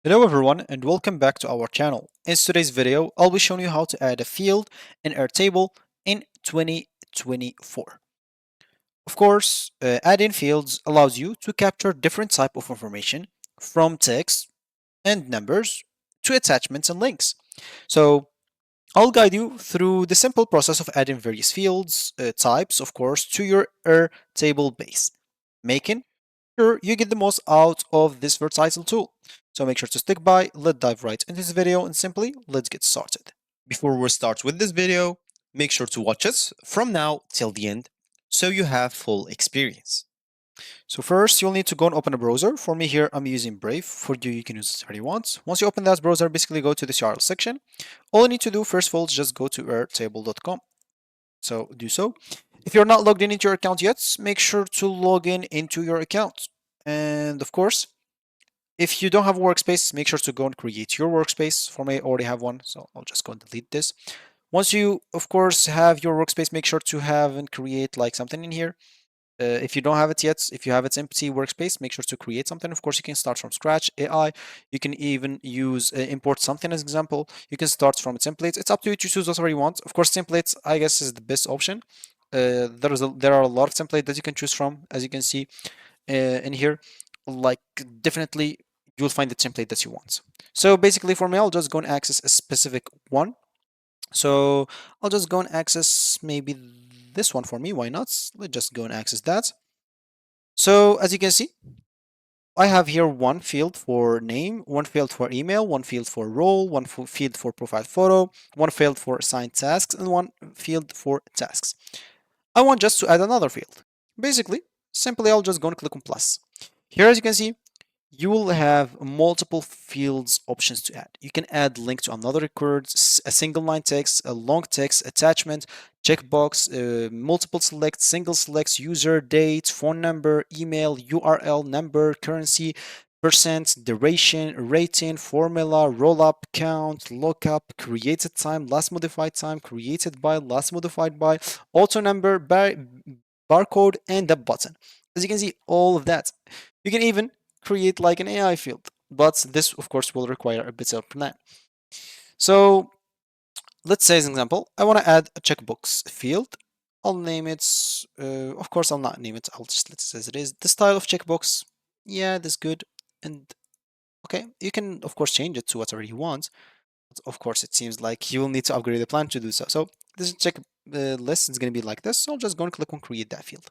Hello everyone and welcome back to our channel. In today's video, I'll be showing you how to add a field in Airtable in 2024. Of course, adding fields allows you to capture different type of information from text and numbers to attachments and links. So I'll guide you through the simple process of adding various fields, types, of course, to your Airtable base, making sure you get the most out of this versatile tool. So make sure to stick by, let's dive right into this video and simply let's get started. Before we start with this video, make sure to watch us from now till the end so you have full experience. So first you'll need to go and open a browser. For me here I'm using Brave. For you can use whatever you want. Once you open that browser, basically go to the URL section. All you need to do first of all is just go to airtable.com. So do so. If you're not logged in into your account yet, make sure to log in into your account. And of course, if you don't have a workspace, make sure to go and create your workspace. For me, I already have one, so I'll just go and delete this. Once you, of course, have your workspace, make sure to have and create like something in here. If you don't have it yet, if you have its empty workspace, make sure to create something. Of course, you can start from scratch, AI. You can even use import something as example. You can start from templates. It's up to you to choose whatever you want. Of course, templates, I guess, is the best option. There are a lot of templates that you can choose from, as you can see in here. Like definitely, you'll find the template that you want. So basically, for me, I'll just go and access a specific one. So I'll just go and access maybe this one for me. Why not? Let's just go and access that. So as you can see, I have here one field for name, one field for email, one field for role, one field for profile photo, one field for assigned tasks, and one field for tasks. I want just to add another field. Basically, simply I'll just go and click on plus. Here, as you can see, you will have multiple fields options to add. You can add link to another record, a single line text, a long text, attachment, checkbox, multiple select, single selects, user, date, phone number, email, URL, number, currency, percent, duration, rating, formula, rollup, count, lookup, created time, last modified time, created by, last modified by, auto number, barcode, and the button. As you can see, all of that. You can even create like an AI field, but this of course will require a bit of plan. So let's say as an example, I want to add a checkbox field. I'll name it, of course I'll not name it, I'll just let it as it is. The style of checkbox, yeah, that's good. And okay, you can of course change it to whatever you want. But of course it seems like you will need to upgrade the plan to do so. So this check list is going to be like this. So I'll just go and click on create that field.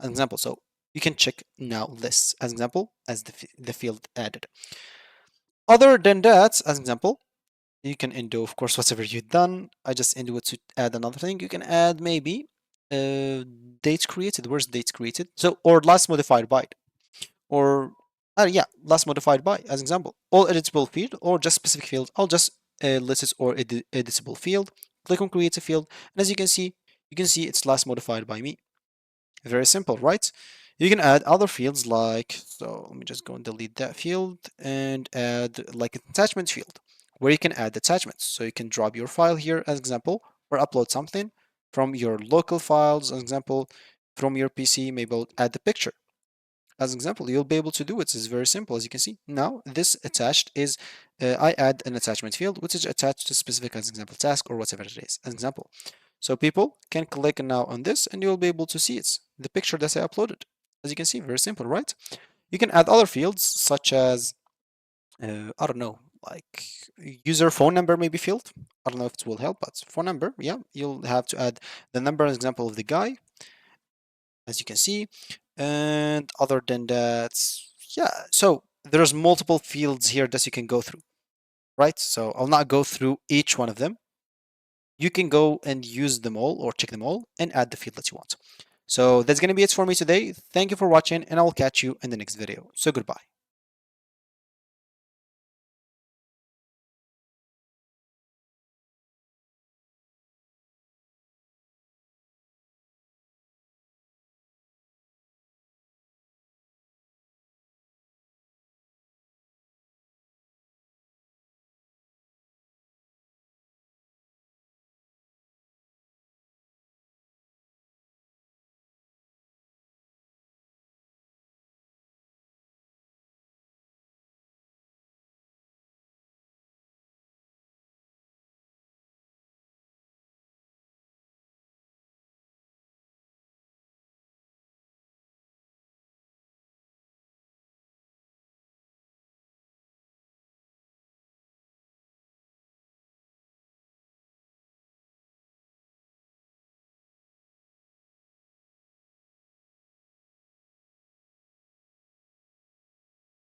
An example, so you can check now lists as example as the field added. Other than that, as example, you can undo, of course, whatever you've done. I just undo it to add another thing. You can add maybe dates created. Where's dates created? So, or last modified by, or yeah, last modified by, as example. All editable field or just specific field. I'll just list it or editable field. Click on create a field, and as you can see it's last modified by me. Very simple, right? You can add other fields like, so let me just go and delete that field and add like an attachment field where you can add attachments. So you can drop your file here as example or upload something from your local files as example from your PC, maybe I'll add the picture. As example, you'll be able to do it. It's very simple as you can see. Now this attached is, I add an attachment field which is attached to specific as example task or whatever it is as example. So people can click now on this and you'll be able to see it, the picture that I uploaded. As you can see, very simple, right? You can add other fields such as, I don't know, like user phone number maybe field. I don't know if it will help, but phone number, yeah, you'll have to add the number as example of the guy, as you can see. And other than that, yeah, so there's multiple fields here that you can go through, right? So I'll not go through each one of them. You can go and use them all or check them all and add the field that you want. So that's going to be it for me today. Thank you for watching and I'll catch you in the next video. So goodbye.